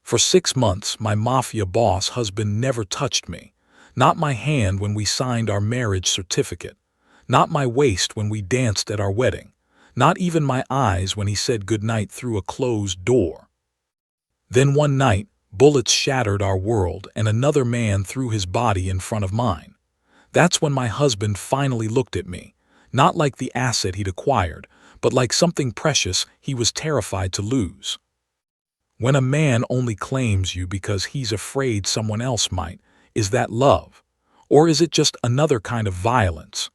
For 6 months, my mafia boss husband never touched me. Not my hand when we signed our marriage certificate. Not my waist when we danced at our wedding. Not even my eyes when he said goodnight through a closed door. Then one night, bullets shattered our world and another man threw his body in front of mine. That's when my husband finally looked at me, not like the asset he'd acquired, but like something precious he was terrified to lose. When a man only claims you because he's afraid someone else might, is that love? Or is it just another kind of violence?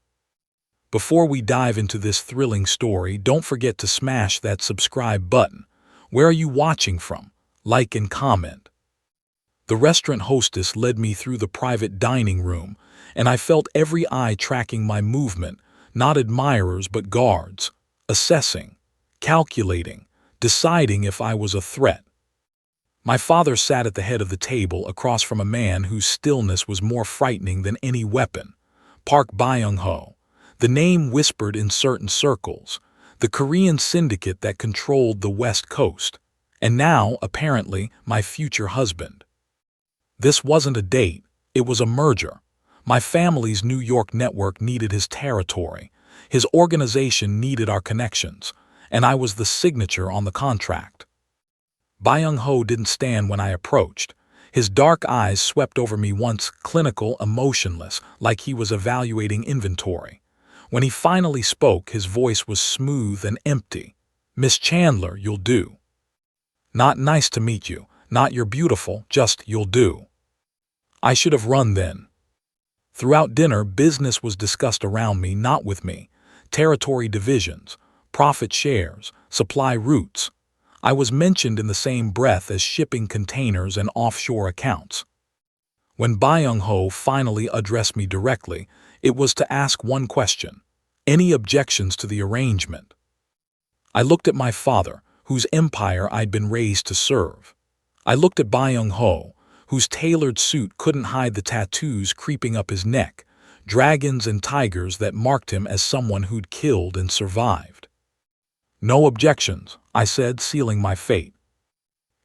Before we dive into this thrilling story, don't forget to smash that subscribe button. Where are you watching from? Like and comment. The restaurant hostess led me through the private dining room, and I felt every eye tracking my movement, not admirers but guards, assessing, calculating, deciding if I was a threat. My father sat at the head of the table across from a man whose stillness was more frightening than any weapon. Park Byung-ho, the name whispered in certain circles, the Korean syndicate that controlled the West Coast, and now, apparently, my future husband. This wasn't a date, it was a merger. My family's New York network needed his territory, his organization needed our connections, and I was the signature on the contract. Byung-ho didn't stand when I approached. His dark eyes swept over me once, clinical, emotionless, like he was evaluating inventory. When he finally spoke, his voice was smooth and empty. "Miss Chandler, you'll do." Not "nice to meet you," not "you're beautiful," just "you'll do." I should have run then. Throughout dinner, business was discussed around me, not with me. Territory divisions, profit shares, supply routes. I was mentioned in the same breath as shipping containers and offshore accounts. When Byung-ho finally addressed me directly, it was to ask one question: any objections to the arrangement? I looked at my father, whose empire I'd been raised to serve. I looked at Byung-ho, whose tailored suit couldn't hide the tattoos creeping up his neck, dragons and tigers that marked him as someone who'd killed and survived. "No objections," I said, sealing my fate.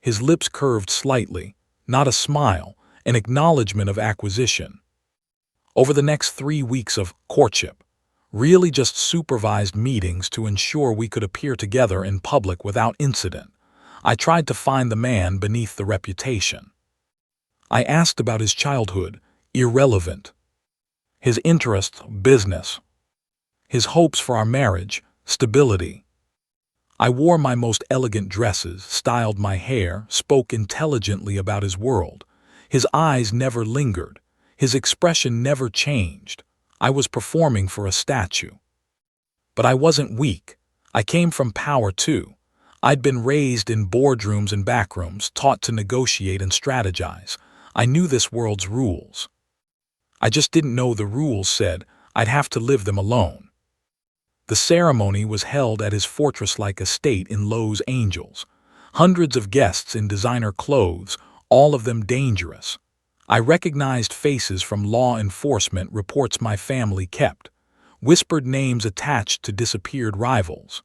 His lips curved slightly, not a smile, an acknowledgement of acquisition. Over the next 3 weeks of courtship, really just supervised meetings to ensure we could appear together in public without incident, I tried to find the man beneath the reputation. I asked about his childhood, irrelevant. His interests, business. His hopes for our marriage, stability. I wore my most elegant dresses, styled my hair, spoke intelligently about his world. His eyes never lingered. His expression never changed. I was performing for a statue. But I wasn't weak. I came from power too. I'd been raised in boardrooms and backrooms, taught to negotiate and strategize. I knew this world's rules. I just didn't know the rules said I'd have to live them alone. The ceremony was held at his fortress-like estate in Los Angeles. Hundreds of guests in designer clothes, all of them dangerous. I recognized faces from law enforcement reports my family kept, whispered names attached to disappeared rivals.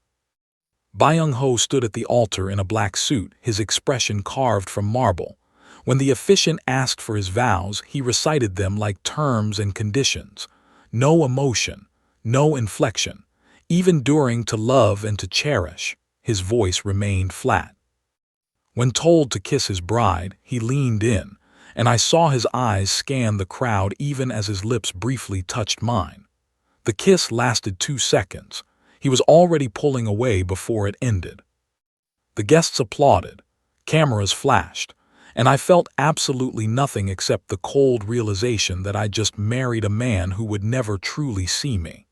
Byung-ho stood at the altar in a black suit, his expression carved from marble. When the officiant asked for his vows, he recited them like terms and conditions. No emotion, no inflection. Even during "to love and to cherish," his voice remained flat. When told to kiss his bride, he leaned in, and I saw his eyes scan the crowd even as his lips briefly touched mine. The kiss lasted 2 seconds. He was already pulling away before it ended. The guests applauded, cameras flashed, and I felt absolutely nothing except the cold realization that I'd just married a man who would never truly see me.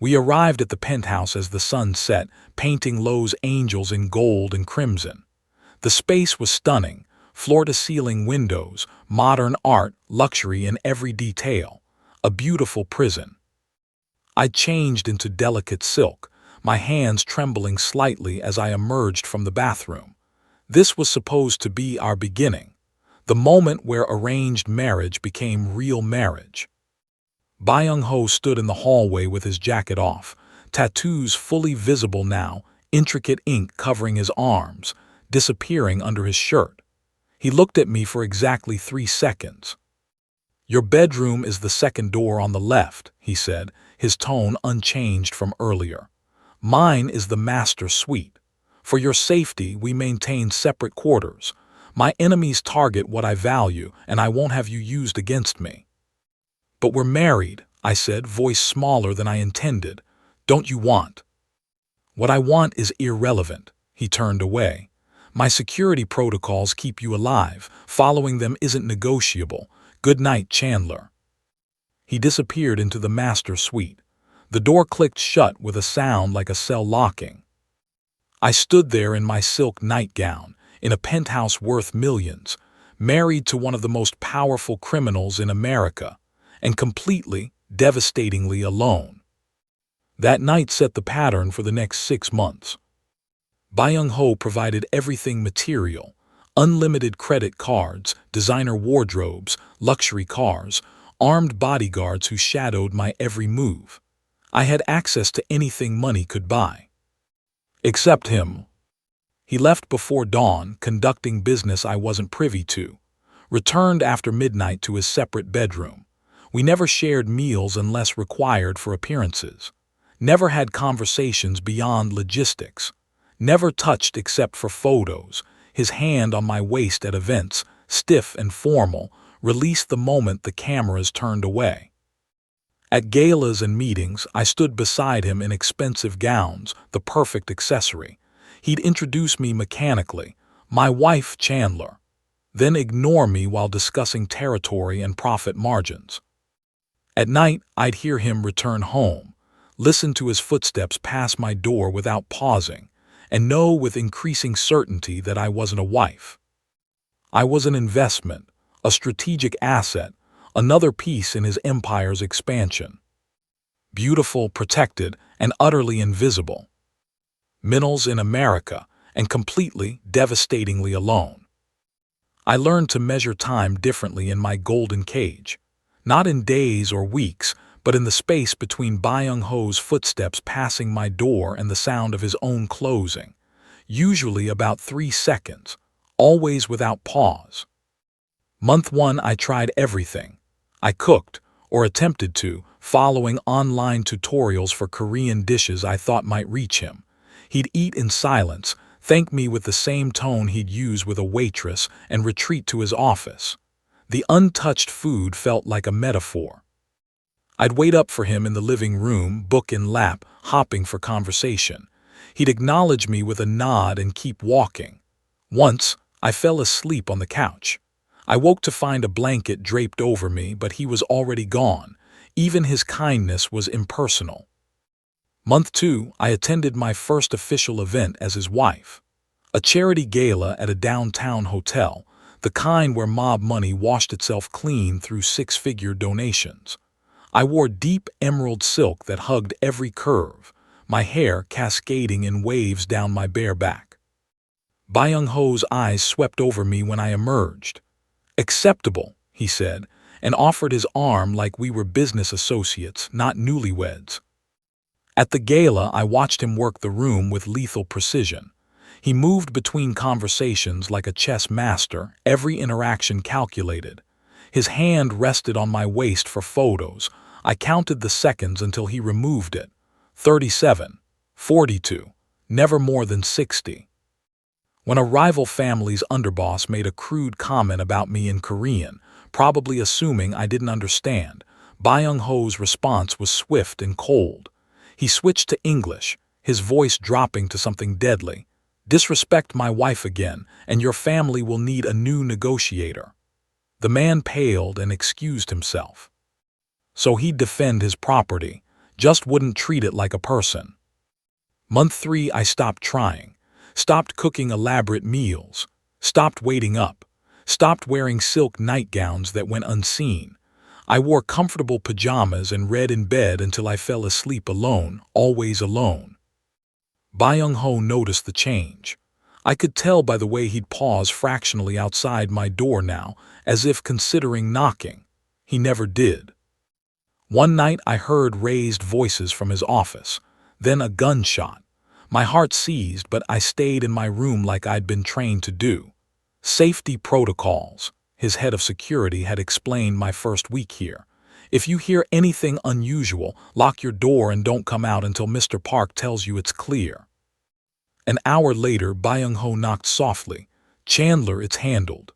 We arrived at the penthouse as the sun set, painting Los Angeles in gold and crimson. The space was stunning, floor-to-ceiling windows, modern art, luxury in every detail. A beautiful prison. I changed into delicate silk, my hands trembling slightly as I emerged from the bathroom. This was supposed to be our beginning, the moment where arranged marriage became real marriage. Byung-ho stood in the hallway with his jacket off, tattoos fully visible now, intricate ink covering his arms, disappearing under his shirt. He looked at me for exactly 3 seconds. "Your bedroom is the second door on the left," he said, his tone unchanged from earlier. "Mine is the master suite. For your safety, we maintain separate quarters. My enemies target what I value, and I won't have you used against me." "But we're married," I said, voice smaller than I intended. "Don't you want?" "What I want is irrelevant." He turned away. "My security protocols keep you alive. Following them isn't negotiable. Good night, Chandler." He disappeared into the master suite. The door clicked shut with a sound like a cell locking. I stood there in my silk nightgown, in a penthouse worth millions, married to one of the most powerful criminals in America, and completely, devastatingly alone. That night set the pattern for the next 6 months. Byung-ho provided everything material: unlimited credit cards, designer wardrobes, luxury cars, armed bodyguards who shadowed my every move. I had access to anything money could buy. Except him. He left before dawn, conducting business I wasn't privy to. Returned after midnight to his separate bedroom. We never shared meals unless required for appearances. Never had conversations beyond logistics. Never touched except for photos. His hand on my waist at events, stiff and formal, released the moment the cameras turned away. At galas and meetings, I stood beside him in expensive gowns, the perfect accessory. He'd introduce me mechanically: "My wife, Chandler," then ignore me while discussing territory and profit margins. At night, I'd hear him return home, listen to his footsteps pass my door without pausing, and know with increasing certainty that I wasn't a wife. I was an investment, a strategic asset, another piece in his empire's expansion. Beautiful, protected, and utterly invisible. Minnels in America, and completely, devastatingly alone. I learned to measure time differently in my golden cage. Not in days or weeks, but in the space between Byung-ho's footsteps passing my door and the sound of his own closing. Usually about 3 seconds, always without pause. Month 1, I tried everything. I cooked, or attempted to, following online tutorials for Korean dishes I thought might reach him. He'd eat in silence, thank me with the same tone he'd use with a waitress, and retreat to his office. The untouched food felt like a metaphor. I'd wait up for him in the living room, book in lap, hopping for conversation. He'd acknowledge me with a nod and keep walking. Once, I fell asleep on the couch. I woke to find a blanket draped over me, but he was already gone. Even his kindness was impersonal. Month 2, I attended my first official event as his wife. A charity gala at a downtown hotel, the kind where mob money washed itself clean through 6-figure donations. I wore deep emerald silk that hugged every curve, my hair cascading in waves down my bare back. Byung-ho's eyes swept over me when I emerged. "Acceptable," he said, and offered his arm like we were business associates, not newlyweds. At the gala, I watched him work the room with lethal precision. He moved between conversations like a chess master, every interaction calculated. His hand rested on my waist for photos. I counted the seconds until he removed it. 37, 42, never more than 60. When a rival family's underboss made a crude comment about me in Korean, probably assuming I didn't understand, Byung-ho's response was swift and cold. He switched to English, his voice dropping to something deadly. "Disrespect my wife again, and your family will need a new negotiator." The man paled and excused himself. So he'd defend his property, just wouldn't treat it like a person. Month 3, I stopped trying. Stopped cooking elaborate meals. Stopped waiting up. Stopped wearing silk nightgowns that went unseen. I wore comfortable pajamas and read in bed until I fell asleep alone, always alone. Byung-ho noticed the change. I could tell by the way he'd pause fractionally outside my door now, as if considering knocking. He never did. One night I heard raised voices from his office, then a gunshot. My heart seized, but I stayed in my room like I'd been trained to do. Safety protocols. His head of security had explained my first week here. If you hear anything unusual, lock your door and don't come out until Mr. Park tells you it's clear. An hour later, Byung-ho knocked softly. "Chandler, it's handled."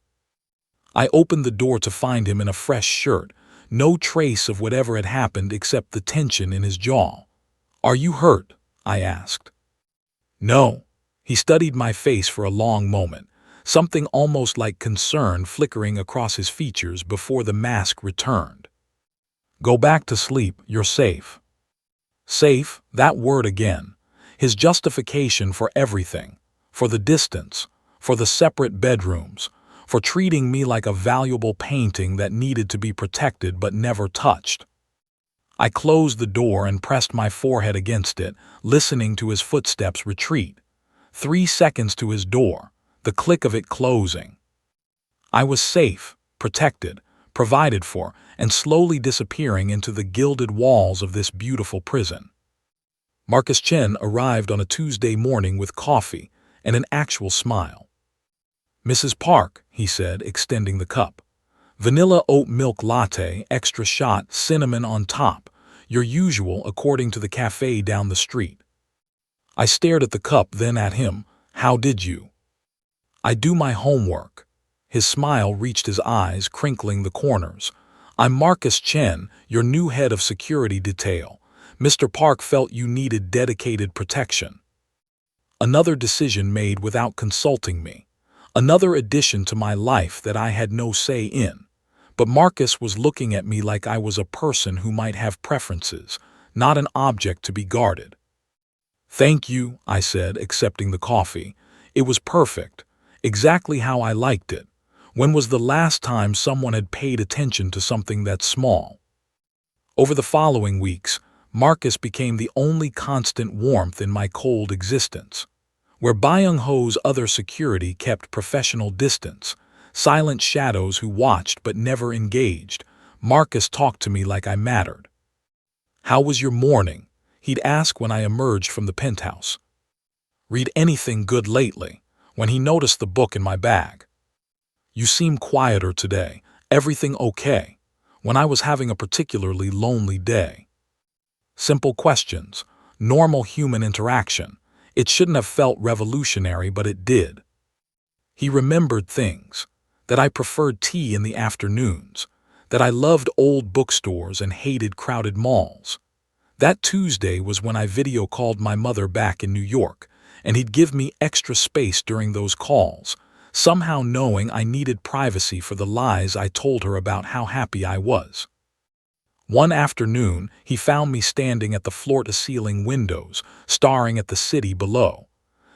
I opened the door to find him in a fresh shirt, no trace of whatever had happened except the tension in his jaw. "Are you hurt?" I asked. "No." He studied my face for a long moment, something almost like concern flickering across his features before the mask returned. "Go back to sleep, you're safe." Safe, that word again. His justification for everything, for the distance, for the separate bedrooms, for treating me like a valuable painting that needed to be protected but never touched. I closed the door and pressed my forehead against it, listening to his footsteps retreat. 3 seconds to his door, the click of it closing. I was safe, protected, provided for, and slowly disappearing into the gilded walls of this beautiful prison. Marcus Chen arrived on a Tuesday morning with coffee and an actual smile. "Mrs. Park," he said, extending the cup. "Vanilla oat milk latte, extra shot, cinnamon on top. Your usual according to the cafe down the street." I stared at the cup, then at him. "How did you?" "I do my homework." His smile reached his eyes, crinkling the corners. "I'm Marcus Chen, your new head of security detail. Mr. Park felt you needed dedicated protection." Another decision made without consulting me. Another addition to my life that I had no say in. But Marcus was looking at me like I was a person who might have preferences, not an object to be guarded. "Thank you," I said, accepting the coffee. It was perfect, exactly how I liked it. When was the last time someone had paid attention to something that small? Over the following weeks, Marcus became the only constant warmth in my cold existence. Where Byung-ho's other security kept professional distance, silent shadows who watched but never engaged, Marcus talked to me like I mattered. "How was your morning?" he'd ask when I emerged from the penthouse. "Read anything good lately?" when he noticed the book in my bag. "You seem quieter today. Everything okay?" when I was having a particularly lonely day. Simple questions, normal human interaction. It shouldn't have felt revolutionary, but it did. He remembered things, that I preferred tea in the afternoons, that I loved old bookstores and hated crowded malls. That Tuesday was when I video called my mother back in New York, and he'd give me extra space during those calls, somehow knowing I needed privacy for the lies I told her about how happy I was. One afternoon, he found me standing at the floor-to-ceiling windows, staring at the city below.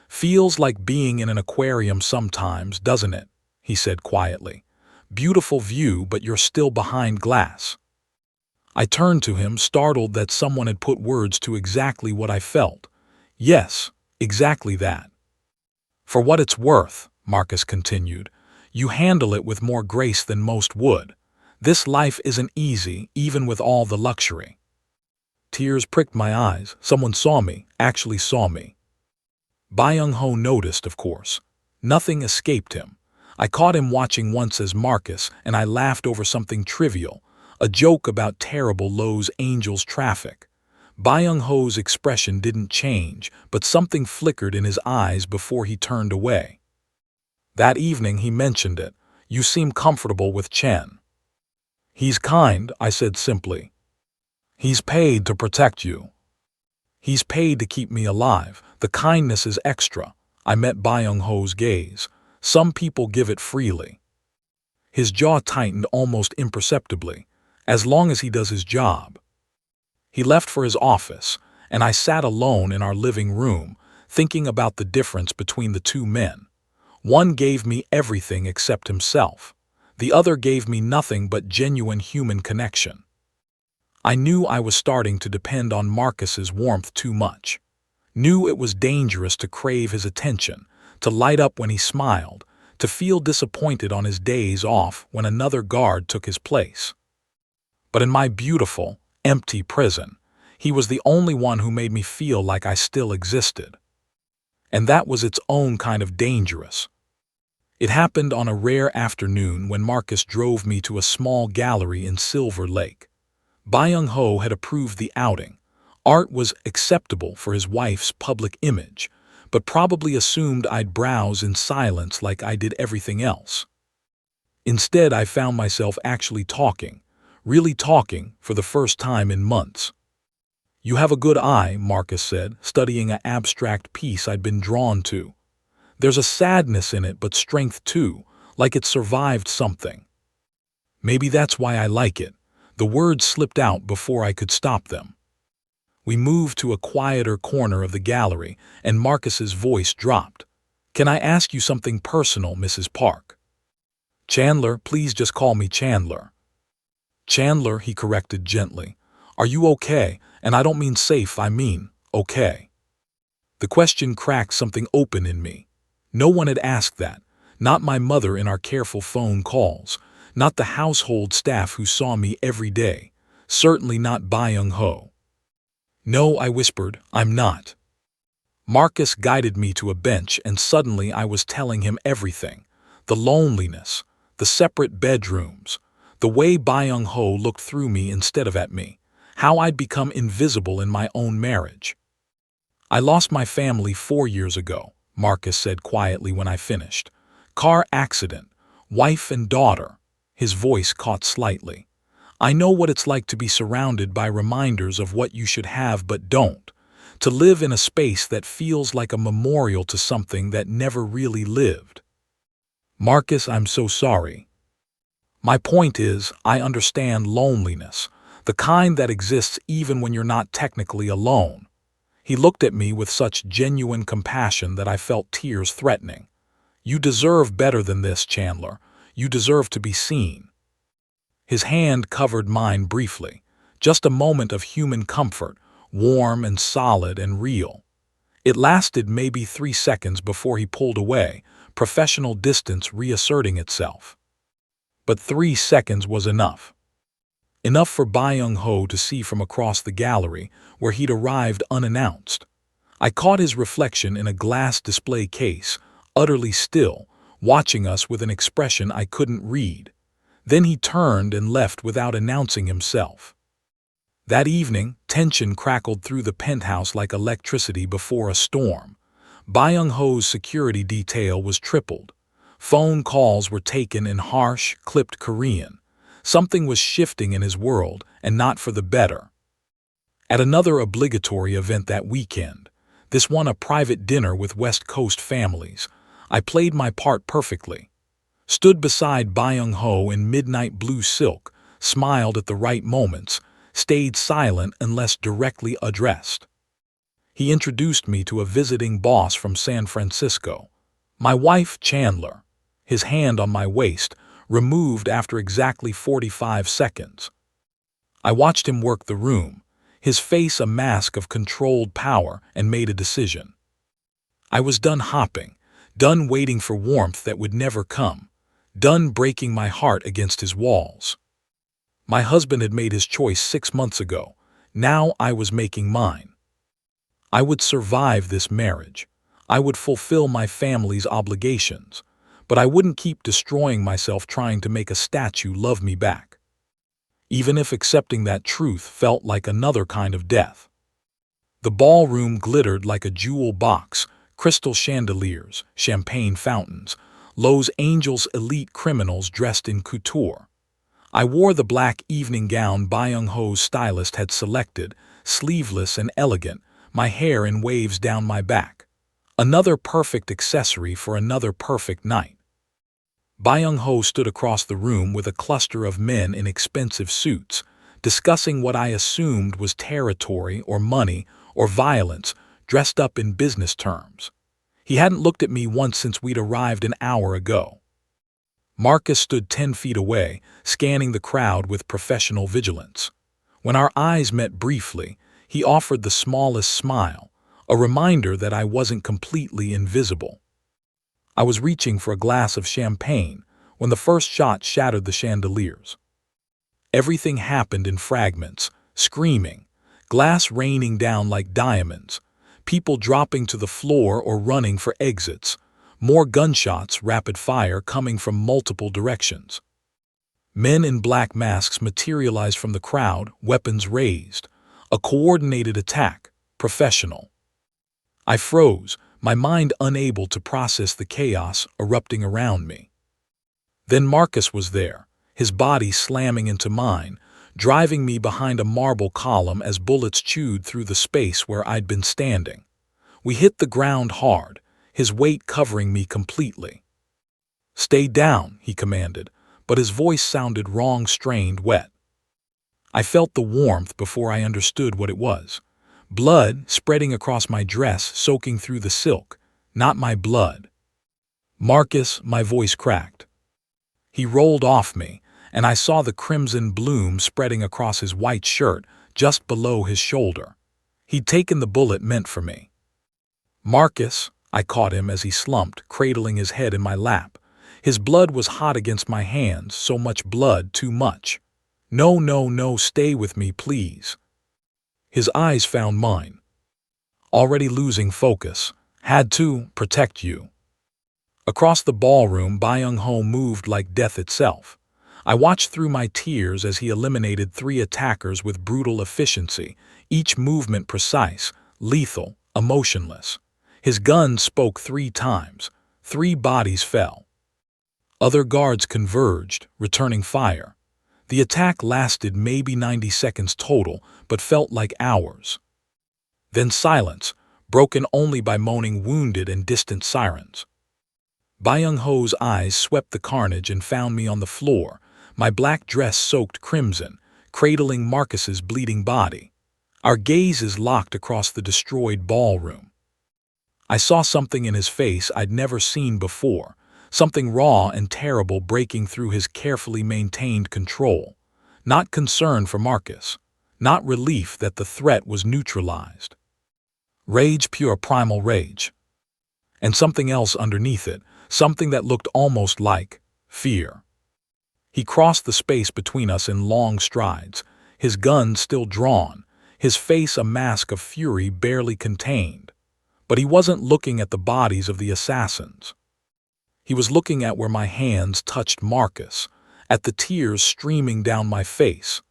"Feels like being in an aquarium sometimes, doesn't it?" he said quietly. "Beautiful view, but you're still behind glass." I turned to him, startled that someone had put words to exactly what I felt. "Yes, exactly that." "For what it's worth," Marcus continued, "you handle it with more grace than most would. This life isn't easy, even with all the luxury." Tears pricked my eyes. Someone saw me, actually saw me. Byung-ho noticed, of course. Nothing escaped him. I caught him watching once as Marcus, and I laughed over something trivial, a joke about terrible Lowe's Angels traffic. Byung-ho's expression didn't change, but something flickered in his eyes before he turned away. That evening he mentioned it. "You seem comfortable with Chen." "He's kind," I said simply. "He's paid to protect you." "He's paid to keep me alive. The kindness is extra." I met Byung-ho's gaze. "Some people give it freely." His jaw tightened almost imperceptibly. "As long as he does his job." He left for his office, and I sat alone in our living room, thinking about the difference between the two men. One gave me everything except himself. The other gave me nothing but genuine human connection. I knew I was starting to depend on Marcus's warmth too much. Knew it was dangerous to crave his attention, to light up when he smiled, to feel disappointed on his days off when another guard took his place. But in my beautiful, empty prison, he was the only one who made me feel like I still existed. And that was its own kind of dangerous. It happened on a rare afternoon when Marcus drove me to a small gallery in Silver Lake. Byung-ho had approved the outing. Art was acceptable for his wife's public image, but probably assumed I'd browse in silence like I did everything else. Instead, I found myself actually talking, really talking, for the first time in months. "You have a good eye," Marcus said, studying an abstract piece I'd been drawn to. "There's a sadness in it, but strength too, like it survived something. Maybe that's why I like it." The words slipped out before I could stop them. We moved to a quieter corner of the gallery, and Marcus's voice dropped. "Can I ask you something personal, Mrs. Park?" "Chandler, please just call me Chandler." "Chandler," he corrected gently. "Are you okay? And I don't mean safe, I mean okay." The question cracked something open in me. No one had asked that. Not my mother in our careful phone calls. Not the household staff who saw me every day. Certainly not Byung-ho. "No," I whispered, "I'm not." Marcus guided me to a bench, and suddenly I was telling him everything. The loneliness, the separate bedrooms, the way Byung-ho looked through me instead of at me, how I'd become invisible in my own marriage. "I lost my family 4 years ago," Marcus said quietly when I finished. "Car accident, wife and daughter." His voice caught slightly. "I know what it's like to be surrounded by reminders of what you should have but don't, to live in a space that feels like a memorial to something that never really lived." "Marcus, I'm so sorry." "My point is, I understand loneliness, the kind that exists even when you're not technically alone." He looked at me with such genuine compassion that I felt tears threatening. "You deserve better than this, Chandler. You deserve to be seen." His hand covered mine briefly, just a moment of human comfort, warm and solid and real. It lasted maybe 3 seconds before he pulled away, professional distance reasserting itself. But 3 seconds was enough. Enough for Byung-ho to see from across the gallery, where he'd arrived unannounced. I caught his reflection in a glass display case, utterly still, watching us with an expression I couldn't read. Then he turned and left without announcing himself. That evening, tension crackled through the penthouse like electricity before a storm. Byung-ho's security detail was tripled. Phone calls were taken in harsh, clipped Korean. Something was shifting in his world, and not for the better. At another obligatory event that weekend, this one a private dinner with West Coast families, I played my part perfectly. Stood beside Byung-ho in midnight blue silk, smiled at the right moments, stayed silent unless directly addressed. He introduced me to a visiting boss from San Francisco. My wife, Chandler. His hand on my waist, removed after exactly 45 seconds. I watched him work the room, his face a mask of controlled power, and made a decision. I was done hopping, done waiting for warmth that would never come, done breaking my heart against his walls. My husband had made his choice 6 months ago. Now I was making mine. I would survive this marriage. I would fulfill my family's obligations. But I wouldn't keep destroying myself trying to make a statue love me back. Even if accepting that truth felt like another kind of death. The ballroom glittered like a jewel box, crystal chandeliers, champagne fountains, Los Angeles elite criminals dressed in couture. I wore the black evening gown Byung-ho's stylist had selected, sleeveless and elegant, my hair in waves down my back. Another perfect accessory for another perfect night. Byung-ho stood across the room with a cluster of men in expensive suits, discussing what I assumed was territory or money or violence, dressed up in business terms. He hadn't looked at me once since we'd arrived an hour ago. Marcus stood 10 feet away, scanning the crowd with professional vigilance. When our eyes met briefly, he offered the smallest smile, a reminder that I wasn't completely invisible. I was reaching for a glass of champagne when the first shot shattered the chandeliers. Everything happened in fragments, screaming, glass raining down like diamonds, people dropping to the floor or running for exits, More gunshots, rapid fire coming from multiple directions. Men in black masks materialized from the crowd, weapons raised. A coordinated attack, professional. I froze, my mind unable to process the chaos erupting around me. Then Marcus was there, his body slamming into mine, driving me behind a marble column as bullets chewed through the space where I'd been standing. We hit the ground hard, his weight covering me completely. "Stay down," he commanded, but his voice sounded wrong, strained, wet. I felt the warmth before I understood what it was. Blood spreading across my dress, soaking through the silk, not my blood. "Marcus," my voice cracked. He rolled off me, and I saw the crimson bloom spreading across his white shirt just below his shoulder. He'd taken the bullet meant for me. "Marcus," I caught him as he slumped, cradling his head in my lap. His blood was hot against my hands, so much blood, too much. "No, no, no, stay with me, please." His eyes found mine. "Already losing focus. Had to protect you." Across the ballroom, Byung-ho moved like death itself. I watched through my tears as he eliminated 3 attackers with brutal efficiency, each movement precise, lethal, emotionless. His gun spoke 3 times. 3 bodies fell. Other guards converged, returning fire. The attack lasted maybe 90 seconds total, but felt like hours. Then silence, broken only by moaning wounded and distant sirens. Byung-ho's eyes swept the carnage and found me on the floor, my black dress soaked crimson, cradling Marcus's bleeding body. Our gazes locked across the destroyed ballroom. I saw something in his face I'd never seen before, something raw and terrible breaking through his carefully maintained control. Not concern for Marcus, not relief that the threat was neutralized. Rage, pure primal rage. And something else underneath it, something that looked almost like fear. He crossed the space between us in long strides, his gun still drawn, his face a mask of fury barely contained. But he wasn't looking at the bodies of the assassins. He was looking at where my hands touched Marcus, at the tears streaming down my face,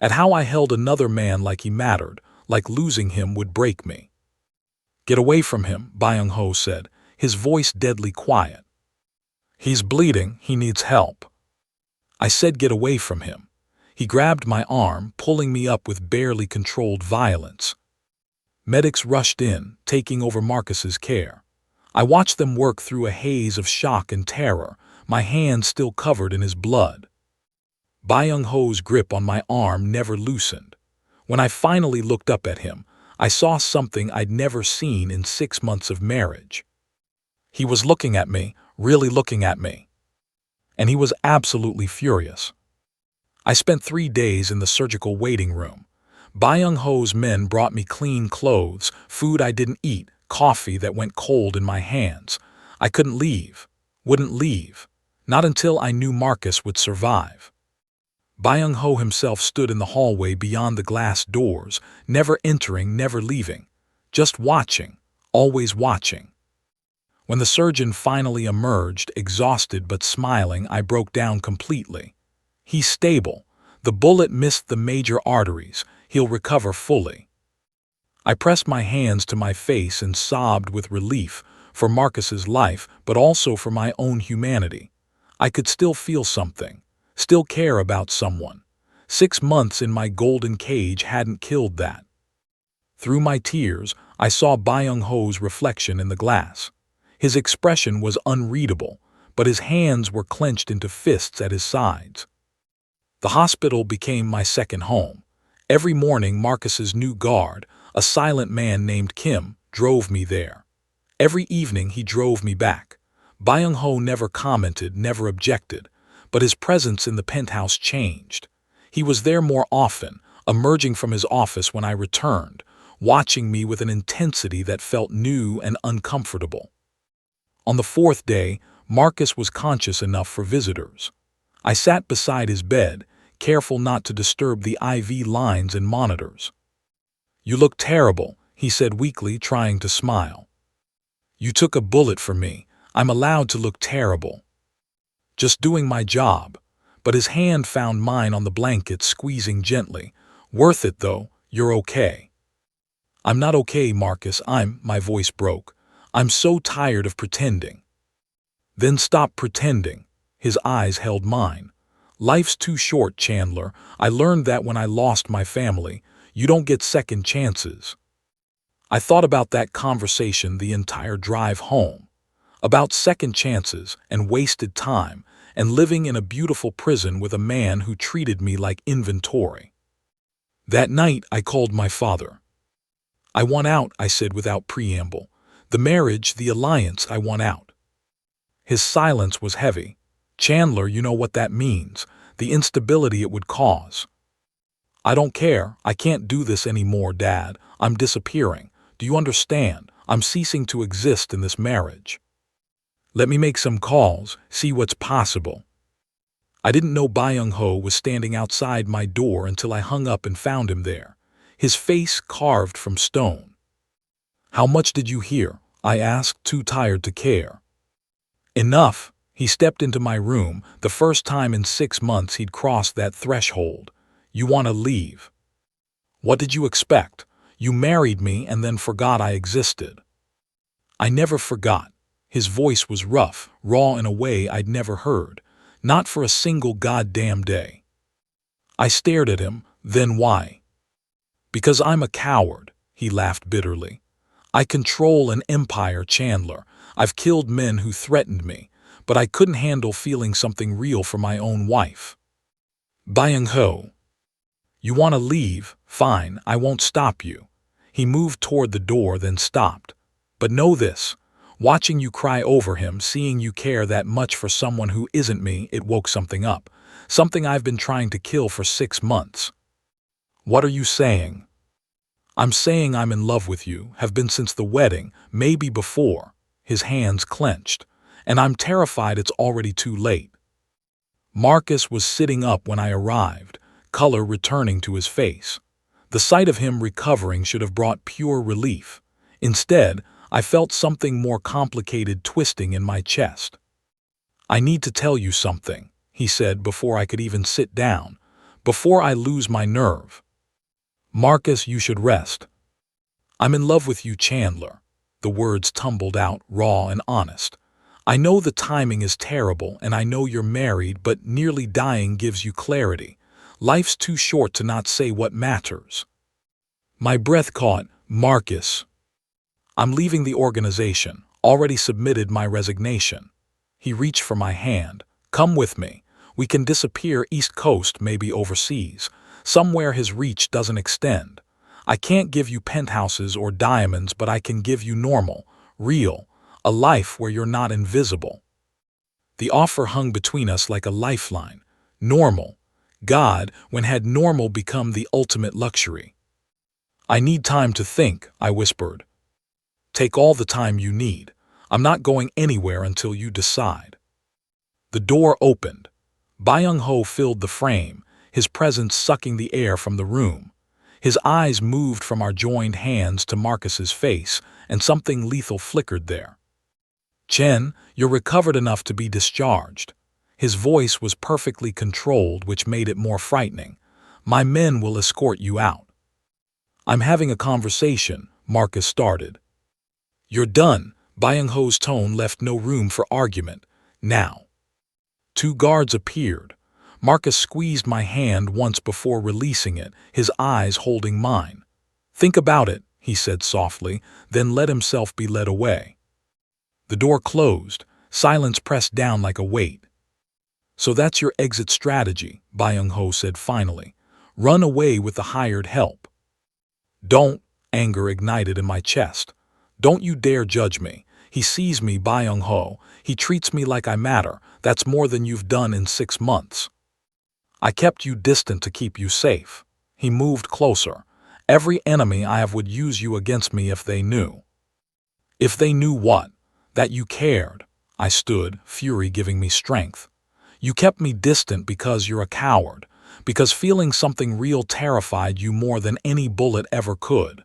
at how I held another man like he mattered, like losing him would break me. "Get away from him," Byung-ho said, his voice deadly quiet. "He's bleeding, he needs help." I said get away from him. He grabbed my arm, pulling me up with barely controlled violence. Medics rushed in, taking over Marcus's care. I watched them work through a haze of shock and terror, my hands still covered in his blood. Byung-ho's grip on my arm never loosened. When I finally looked up at him, I saw something I'd never seen in 6 months of marriage. He was looking at me, really looking at me. And he was absolutely furious. I spent 3 days in the surgical waiting room. Byung-ho's men brought me clean clothes, food I didn't eat, coffee that went cold in my hands. I couldn't leave, wouldn't leave, not until I knew Marcus would survive. Byung-ho himself stood in the hallway beyond the glass doors, never entering, never leaving, just watching, always watching. When the surgeon finally emerged, exhausted but smiling, I broke down completely. "He's stable. The bullet missed the major arteries. He'll recover fully." I pressed my hands to my face and sobbed with relief for Marcus's life, but also for my own humanity. I could still feel something, still care about someone. 6 months in my golden cage hadn't killed that. Through my tears, I saw Byung-ho's reflection in the glass. His expression was unreadable, but his hands were clenched into fists at his sides. The hospital became my second home. Every morning, Marcus's new guard, a silent man named Kim, drove me there. Every evening, he drove me back. Byung-ho never commented, never objected, but his presence in the penthouse changed. He was there more often, emerging from his office when I returned, watching me with an intensity that felt new and uncomfortable. On the 4th day, Marcus was conscious enough for visitors. I sat beside his bed, careful not to disturb the IV lines and monitors. "You look terrible," he said weakly, trying to smile. "You took a bullet for me," I'm allowed to look terrible. Just doing my job. But his hand found mine on the blanket, squeezing gently. Worth it, though. You're okay. I'm not okay, Marcus. My voice broke. I'm so tired of pretending. Then stop pretending. His eyes held mine. Life's too short, Chandler. I learned that when I lost my family. You don't get second chances. I thought about that conversation the entire drive home. About second chances and wasted time and living in a beautiful prison with a man who treated me like inventory. That night, I called my father. I want out, I said without preamble. The marriage, the alliance, I want out. His silence was heavy. Chandler, you know what that means, the instability it would cause. I don't care. I can't do this anymore, Dad. I'm disappearing. Do you understand? I'm ceasing to exist in this marriage. Let me make some calls, see what's possible. I didn't know Byung-ho was standing outside my door until I hung up and found him there, his face carved from stone. How much did you hear? I asked, too tired to care. Enough. He stepped into my room, the first time in 6 months he'd crossed that threshold. You want to leave? What did you expect? You married me and then forgot I existed. I never forgot. His voice was rough, raw in a way I'd never heard. Not for a single goddamn day. I stared at him. Then why? Because I'm a coward, he laughed bitterly. I control an empire, Chandler. I've killed men who threatened me, but I couldn't handle feeling something real for my own wife. Byung-ho. You want to leave? Fine, I won't stop you. He moved toward the door, then stopped. But know this. Watching you cry over him, seeing you care that much for someone who isn't me, it woke something up. Something I've been trying to kill for 6 months. What are you saying? I'm saying I'm in love with you, have been since the wedding, maybe before. His hands clenched. And I'm terrified it's already too late. Marcus was sitting up when I arrived, color returning to his face. The sight of him recovering should have brought pure relief. Instead, I felt something more complicated twisting in my chest. I need to tell you something, he said before I could even sit down, before I lose my nerve. Marcus, you should rest. I'm in love with you, Chandler. The words tumbled out, raw and honest. I know the timing is terrible, and I know you're married, but nearly dying gives you clarity. Life's too short to not say what matters. My breath caught. Marcus. I'm leaving the organization. Already submitted my resignation. He reached for my hand. Come with me. We can disappear East Coast, maybe overseas. Somewhere his reach doesn't extend. I can't give you penthouses or diamonds, but I can give you normal, real, a life where you're not invisible. The offer hung between us like a lifeline. Normal. God, when had normal become the ultimate luxury? I need time to think, I whispered. Take all the time you need. I'm not going anywhere until you decide. The door opened. Byung-ho filled the frame, his presence sucking the air from the room. His eyes moved from our joined hands to Marcus's face, and something lethal flickered there. Chen, you're recovered enough to be discharged. His voice was perfectly controlled, which made it more frightening. My men will escort you out. I'm having a conversation, Marcus started. You're done. Byung-ho's tone left no room for argument. Now. 2 guards appeared. Marcus squeezed my hand once before releasing it, his eyes holding mine. Think about it, he said softly, then let himself be led away. The door closed. Silence pressed down like a weight. So that's your exit strategy, Byung-ho said finally. Run away with the hired help. Don't. Anger ignited in my chest. Don't you dare judge me. He sees me, Byung-ho. He treats me like I matter. That's more than you've done in 6 months. I kept you distant to keep you safe. He moved closer. Every enemy I have would use you against me if they knew. If they knew what? That you cared. I stood, fury giving me strength. You kept me distant because you're a coward, because feeling something real terrified you more than any bullet ever could.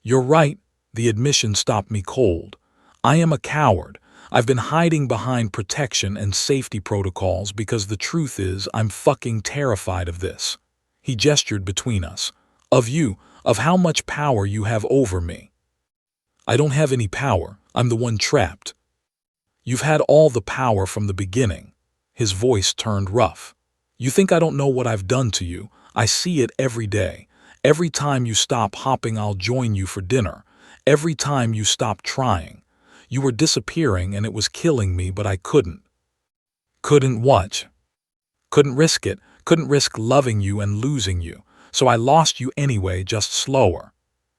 You're right. The admission stopped me cold. I am a coward. I've been hiding behind protection and safety protocols because the truth is I'm fucking terrified of this." He gestured between us. "Of you, of how much power you have over me." "I don't have any power. I'm the one trapped." "You've had all the power from the beginning." His voice turned rough. "You think I don't know what I've done to you? I see it every day. Every time you stop hopping, I'll join you for dinner. Every time you stop trying. You were disappearing and it was killing me, but I couldn't." "Couldn't what?" "Couldn't risk it. Couldn't risk loving you and losing you. So I lost you anyway, just slower."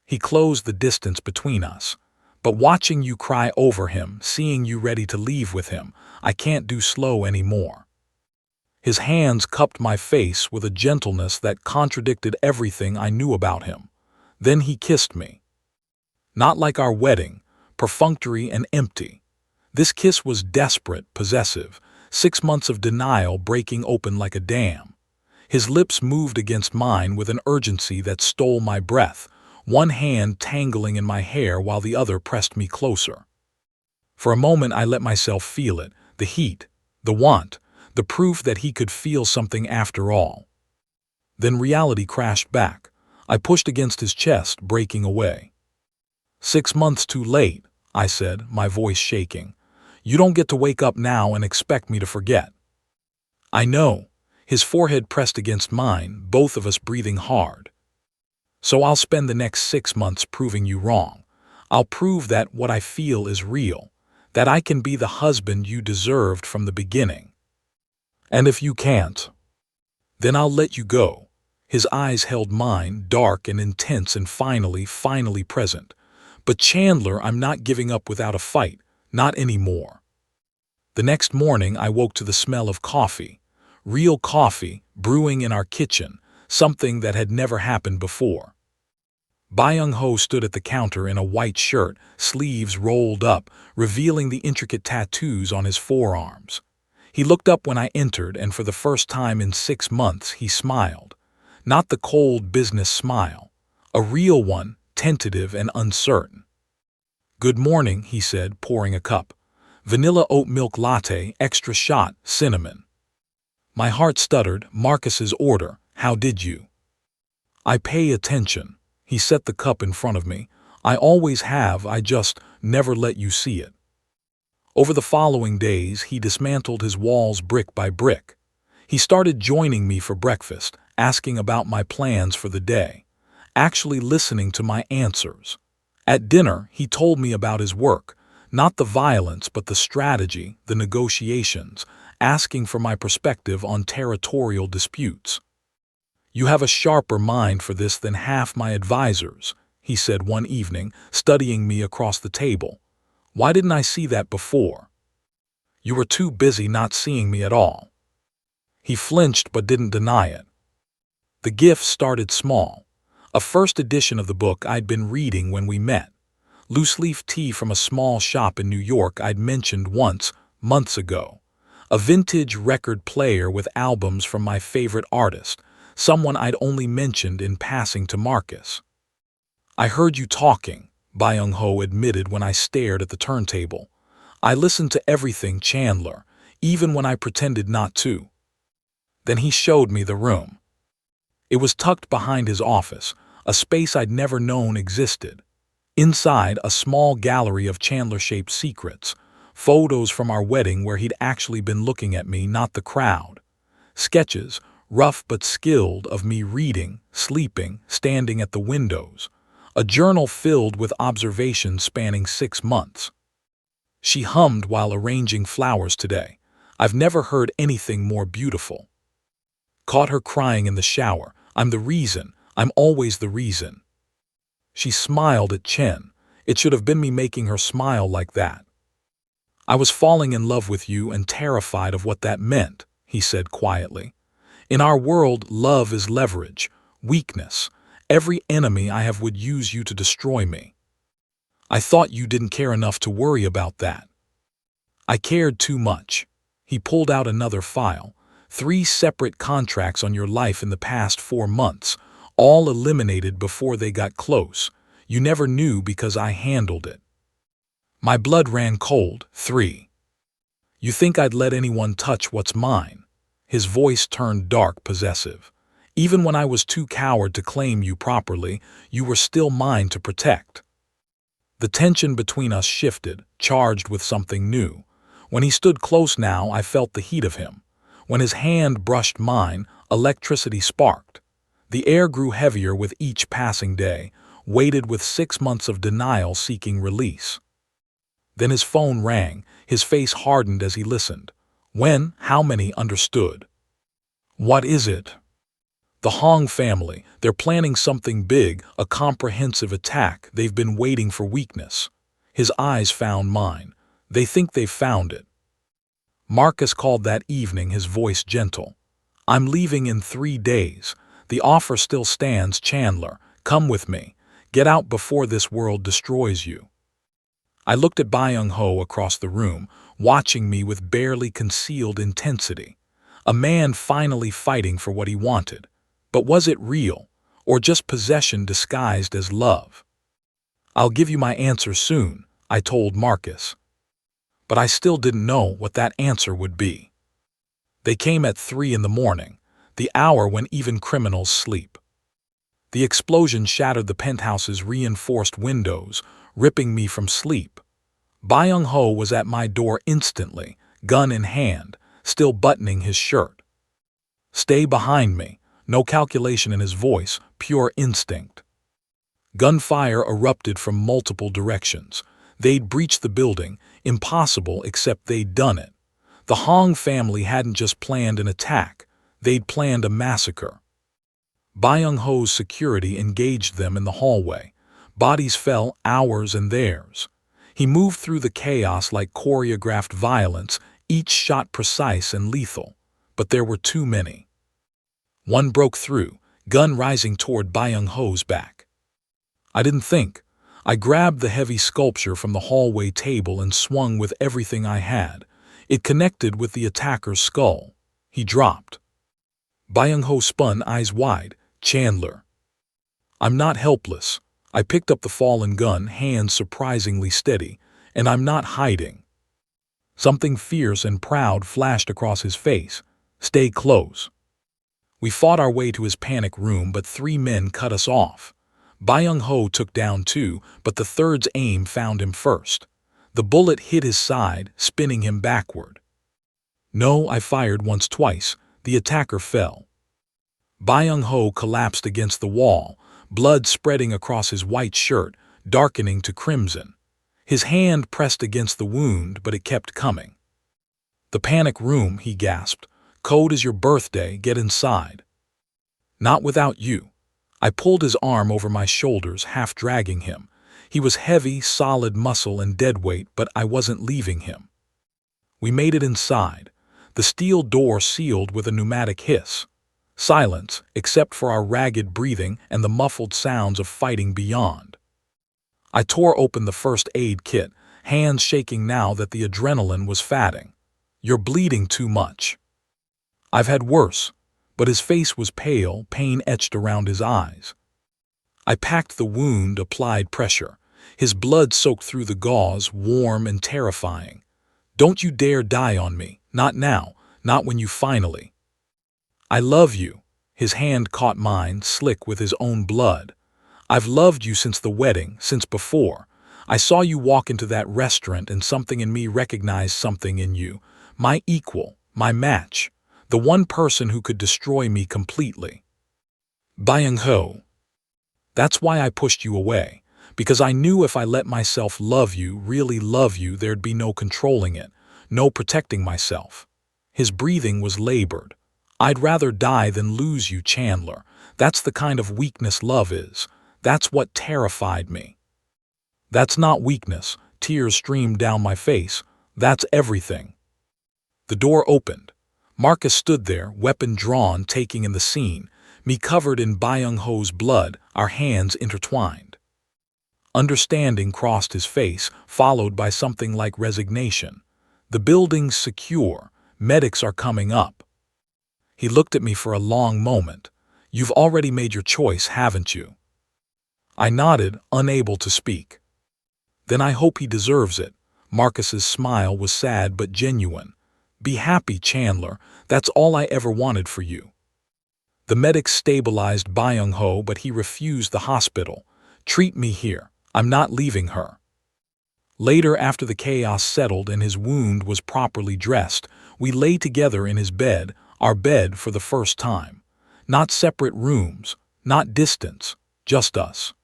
He closed the distance between us. "But watching you cry over him, seeing you ready to leave with him, I can't do slow anymore." His hands cupped my face with a gentleness that contradicted everything I knew about him. Then he kissed me. Not like our wedding, perfunctory and empty. This kiss was desperate, possessive, 6 months of denial breaking open like a dam. His lips moved against mine with an urgency that stole my breath, one hand tangling in my hair while the other pressed me closer. For a moment I let myself feel it, the heat, the want, the proof that he could feel something after all. Then reality crashed back. I pushed against his chest, breaking away. "6 months too late," I said, my voice shaking. "You don't get to wake up now and expect me to forget." "I know." His forehead pressed against mine, both of us breathing hard. "So I'll spend the next 6 months proving you wrong. I'll prove that what I feel is real, that I can be the husband you deserved from the beginning. And if you can't, then I'll let you go." His eyes held mine, dark and intense and finally present. "But Chandler, I'm not giving up without a fight, not anymore." The next morning I woke to the smell of coffee. Real coffee, brewing in our kitchen, something that had never happened before. Byung-ho stood at the counter in a white shirt, sleeves rolled up, revealing the intricate tattoos on his forearms. He looked up when I entered, and for the first time in 6 months he smiled. Not the cold business smile. A real one, tentative and uncertain. "Good morning," he said, pouring a cup. "Vanilla oat milk latte, extra shot, cinnamon." My heart stuttered. "Marcus's order. How did you?" "I pay attention." He set the cup in front of me. "I always have, I just never let you see it." Over the following days, he dismantled his walls brick by brick. He started joining me for breakfast, asking about my plans for the day, actually listening to my answers. At dinner, he told me about his work, not the violence but the strategy, the negotiations, asking for my perspective on territorial disputes. "You have a sharper mind for this than half my advisors," he said one evening, studying me across the table. "Why didn't I see that before?" "You were too busy not seeing me at all." He flinched but didn't deny it. The gift started small. A first edition of the book I'd been reading when we met. Loose-leaf tea from a small shop in New York I'd mentioned once, months ago. A vintage record player with albums from my favorite artist, someone I'd only mentioned in passing to Marcus. "I heard you talking," Byung-ho admitted when I stared at the turntable. "I listened to everything, Chandler, even when I pretended not to." Then he showed me the room. It was tucked behind his office, a space I'd never known existed. Inside, a small gallery of Chandler-shaped secrets, photos from our wedding where he'd actually been looking at me, not the crowd. Sketches, rough but skilled, of me reading, sleeping, standing at the windows. A journal filled with observations spanning 6 months. She hummed while arranging flowers today. I've never heard anything more beautiful. Caught her crying in the shower. I'm the reason. I'm always the reason. She smiled at Chen. It should have been me making her smile like that. I was falling in love with you and terrified of what that meant, he said quietly. In our world, love is leverage, weakness. Every enemy I have would use you to destroy me. I thought you didn't care enough to worry about that. I cared too much. He pulled out another file. 3 separate contracts on your life in the past 4 months, all eliminated before they got close. You never knew because I handled it. My blood ran cold. 3. You think I'd let anyone touch what's mine? His voice turned dark, possessive. Even when I was too coward to claim you properly, you were still mine to protect. The tension between us shifted, charged with something new. When he stood close now, I felt the heat of him. When his hand brushed mine, electricity sparked. The air grew heavier with each passing day, weighted with 6 months of denial seeking release. Then his phone rang, his face hardened as he listened. When, how many understood? What is it? The Hong family, they're planning something big, a comprehensive attack. They've been waiting for weakness. His eyes found mine. They think they've found it. Marcus called that evening, his voice gentle. I'm leaving in 3 days. The offer still stands, Chandler. Come with me. Get out before this world destroys you. I looked at Byung-ho across the room, watching me with barely concealed intensity. A man finally fighting for what he wanted. But was it real, or just possession disguised as love? I'll give you my answer soon, I told Marcus. But I still didn't know what that answer would be. They came at 3 in the morning, the hour when even criminals sleep. The explosion shattered the penthouse's reinforced windows, ripping me from sleep. Byung-ho was at my door instantly, gun in hand, still buttoning his shirt. Stay behind me, no calculation in his voice, pure instinct. Gunfire erupted from multiple directions. They'd breached the building, impossible except they'd done it. The Hong family hadn't just planned an attack, they'd planned a massacre. Byung-ho's security engaged them in the hallway. Bodies fell, ours and theirs. He moved through the chaos like choreographed violence, each shot precise and lethal. But there were too many. One broke through, gun rising toward Byung-ho's back. I didn't think. I grabbed the heavy sculpture from the hallway table and swung with everything I had. It connected with the attacker's skull. He dropped. Byung-ho spun, eyes wide. Chandler. I'm not helpless. I picked up the fallen gun, hands surprisingly steady, and I'm not hiding. Something fierce and proud flashed across his face. Stay close. We fought our way to his panic room, but 3 men cut us off. Byung-ho took down 2, but the third's aim found him first. The bullet hit his side, spinning him backward. No, I fired once, twice. The attacker fell. Byung-ho collapsed against the wall, blood spreading across his white shirt, darkening to crimson. His hand pressed against the wound, but it kept coming. The panic room, he gasped. Code is your birthday, get inside. Not without you. I pulled his arm over my shoulders, half dragging him. He was heavy, solid muscle and dead weight, but I wasn't leaving him. We made it inside. The steel door sealed with a pneumatic hiss. Silence, except for our ragged breathing and the muffled sounds of fighting beyond. I tore open the first aid kit, hands shaking now that the adrenaline was fatting. You're bleeding too much. I've had worse, but his face was pale, pain etched around his eyes. I packed the wound, applied pressure. His blood soaked through the gauze, warm and terrifying. Don't you dare die on me, not now, not when you finally. I love you. His hand caught mine, slick with his own blood. I've loved you since the wedding, since before. I saw you walk into that restaurant and something in me recognized something in you. My equal, my match. The one person who could destroy me completely. Byung-ho. That's why I pushed you away. Because I knew if I let myself love you, really love you, there'd be no controlling it, no protecting myself. His breathing was labored. I'd rather die than lose you, Chandler. That's the kind of weakness love is. That's what terrified me. That's not weakness. Tears streamed down my face. That's everything. The door opened. Marcus stood there, weapon drawn, taking in the scene, me covered in Byung-ho's blood, our hands intertwined. Understanding crossed his face, followed by something like resignation. The building's secure. Medics are coming up. He looked at me for a long moment. You've already made your choice, haven't you? I nodded, unable to speak. Then I hope he deserves it. Marcus's smile was sad but genuine. Be happy, Chandler. That's all I ever wanted for you. The medics stabilized Byung-ho, but he refused the hospital. Treat me here. I'm not leaving her. Later, after the chaos settled and his wound was properly dressed, we lay together in his bed, our bed for the first time. Not separate rooms, not distance, just us.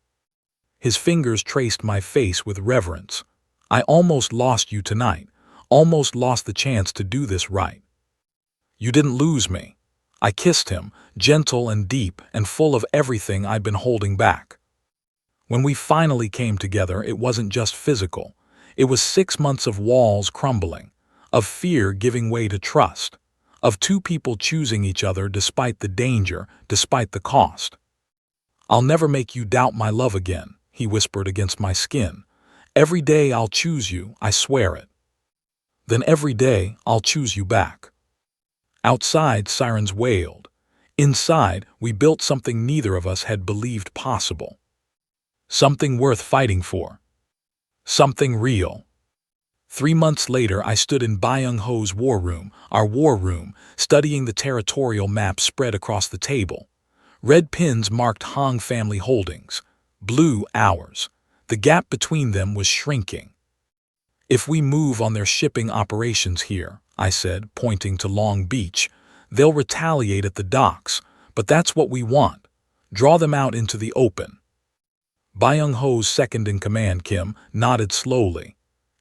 His fingers traced my face with reverence. I almost lost you tonight, almost lost the chance to do this right. You didn't lose me. I kissed him, gentle and deep and full of everything I'd been holding back. When we finally came together, it wasn't just physical. It was 6 months of walls crumbling, of fear giving way to trust, of two people choosing each other despite the danger, despite the cost. I'll never make you doubt my love again, he whispered against my skin. Every day I'll choose you, I swear it. Then every day I'll choose you back. Outside, sirens wailed. Inside, we built something neither of us had believed possible. Something worth fighting for. Something real. 3 months later, I stood in Byung-ho's war room, our war room, studying the territorial map spread across the table. Red pins marked Hong family holdings, blue ours. The gap between them was shrinking. If we move on their shipping operations here, I said, pointing to Long Beach, they'll retaliate at the docks, but that's what we want. Draw them out into the open. Byung-ho's second-in-command, Kim, nodded slowly.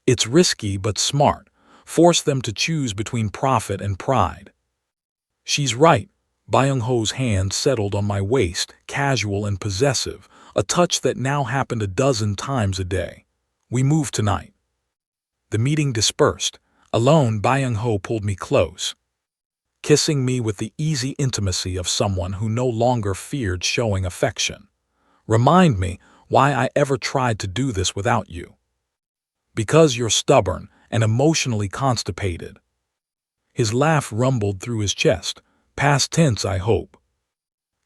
It's risky but smart. Force them to choose between profit and pride. She's right. Byung-ho's hand settled on my waist, casual and possessive, a touch that now happened a dozen times a day. We move tonight. The meeting dispersed. Alone, Byung-ho pulled me close, kissing me with the easy intimacy of someone who no longer feared showing affection. Remind me why I ever tried to do this without you. Because you're stubborn and emotionally constipated. His laugh rumbled through his chest. Past tense, I hope.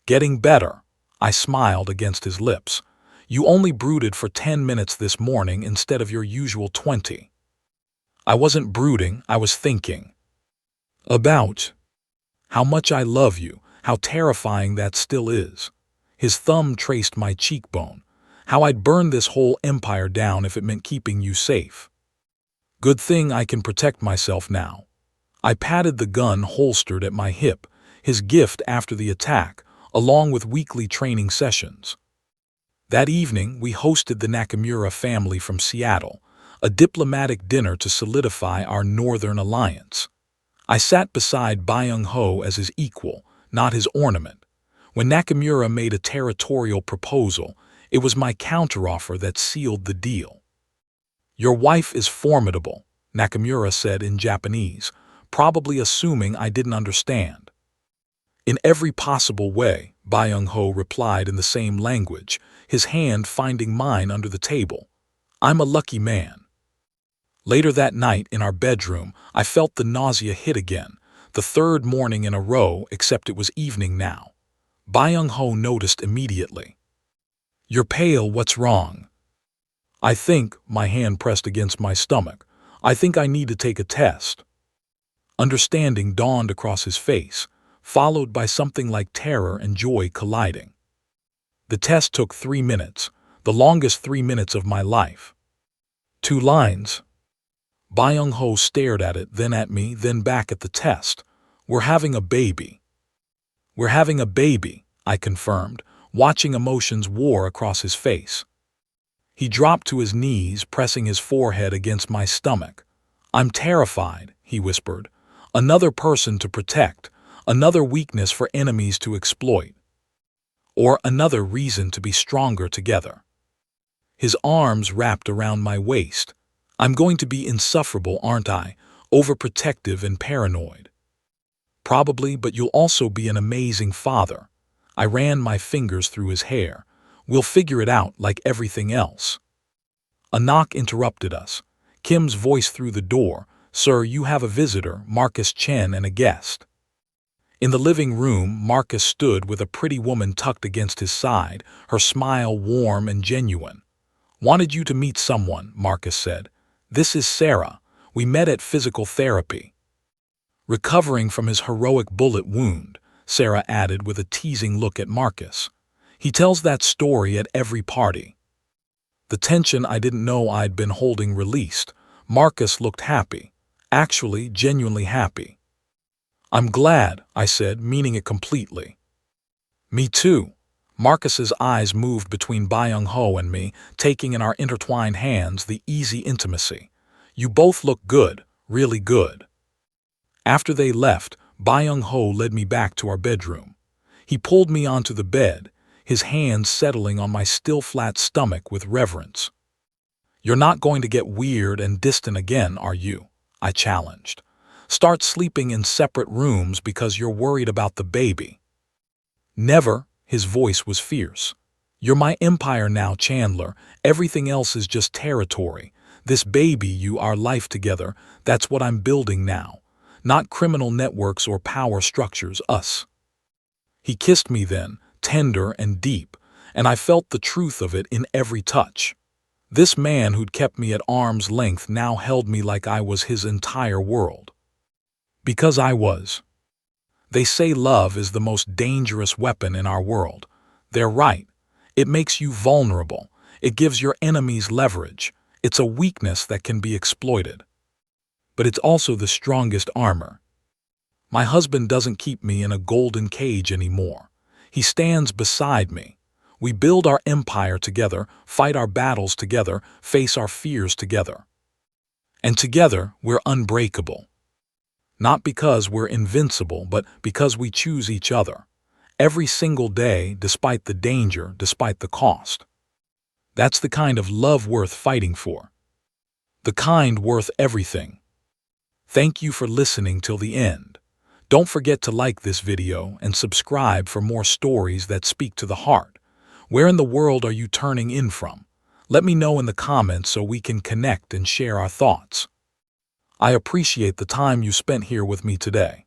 Getting better. I smiled against his lips. You only brooded for 10 minutes this morning instead of your usual 20. I wasn't brooding, I was thinking. About how much I love you, how terrifying that still is. His thumb traced my cheekbone. How I'd burn this whole empire down if it meant keeping you safe. Good thing I can protect myself now. I patted the gun holstered at my hip, his gift after the attack, along with weekly training sessions. That evening, we hosted the Nakamura family from Seattle, a diplomatic dinner to solidify our northern alliance. I sat beside Byung-ho as his equal, not his ornament. When Nakamura made a territorial proposal, it was my counteroffer that sealed the deal. Your wife is formidable, Nakamura said in Japanese, probably assuming I didn't understand. In every possible way, Byung-ho replied in the same language, his hand finding mine under the table. I'm a lucky man. Later that night in our bedroom, I felt the nausea hit again, the third morning in a row except it was evening now. Byung-ho noticed immediately. You're pale, what's wrong? I think, my hand pressed against my stomach, I think I need to take a test. Understanding dawned across his face, followed by something like terror and joy colliding. The test took 3 minutes, the longest 3 minutes of my life. 2 lines. Byung-ho stared at it, then at me, then back at the test. We're having a baby. We're having a baby, I confirmed, watching emotions war across his face. He dropped to his knees, pressing his forehead against my stomach. I'm terrified, he whispered. Another person to protect, another weakness for enemies to exploit. Or another reason to be stronger together. His arms wrapped around my waist. I'm going to be insufferable, aren't I? Overprotective and paranoid. Probably, but you'll also be an amazing father. I ran my fingers through his hair. We'll figure it out like everything else. A knock interrupted us. Kim's voice through the door. Sir, you have a visitor, Marcus Chen, and a guest. In the living room, Marcus stood with a pretty woman tucked against his side, her smile warm and genuine. Wanted you to meet someone, Marcus said. This is Sarah. We met at physical therapy. Recovering from his heroic bullet wound, Sarah added with a teasing look at Marcus. He tells that story at every party. The tension I didn't know I'd been holding released. Marcus looked happy. Actually, genuinely happy. I'm glad, I said, meaning it completely. Me too. Marcus's eyes moved between Byung-ho and me, taking in our intertwined hands the easy intimacy. You both look good, really good. After they left, Byung-ho led me back to our bedroom. He pulled me onto the bed, his hands settling on my still flat stomach with reverence. You're not going to get weird and distant again, are you? I challenged. Start sleeping in separate rooms because you're worried about the baby. Never, his voice was fierce. You're my empire now, Chandler. Everything else is just territory. This baby, you, our life together, that's what I'm building now. Not criminal networks or power structures, us. He kissed me then, tender and deep, and I felt the truth of it in every touch. This man who'd kept me at arm's length now held me like I was his entire world. Because I was. They say love is the most dangerous weapon in our world. They're right. It makes you vulnerable. It gives your enemies leverage. It's a weakness that can be exploited. But it's also the strongest armor. My husband doesn't keep me in a golden cage anymore. He stands beside me. We build our empire together, fight our battles together, face our fears together. And together, we're unbreakable. Not because we're invincible, but because we choose each other. Every single day, despite the danger, despite the cost. That's the kind of love worth fighting for. The kind worth everything. Thank you for listening till the end. Don't forget to like this video and subscribe for more stories that speak to the heart. Where in the world are you turning in from? Let me know in the comments so we can connect and share our thoughts. I appreciate the time you spent here with me today.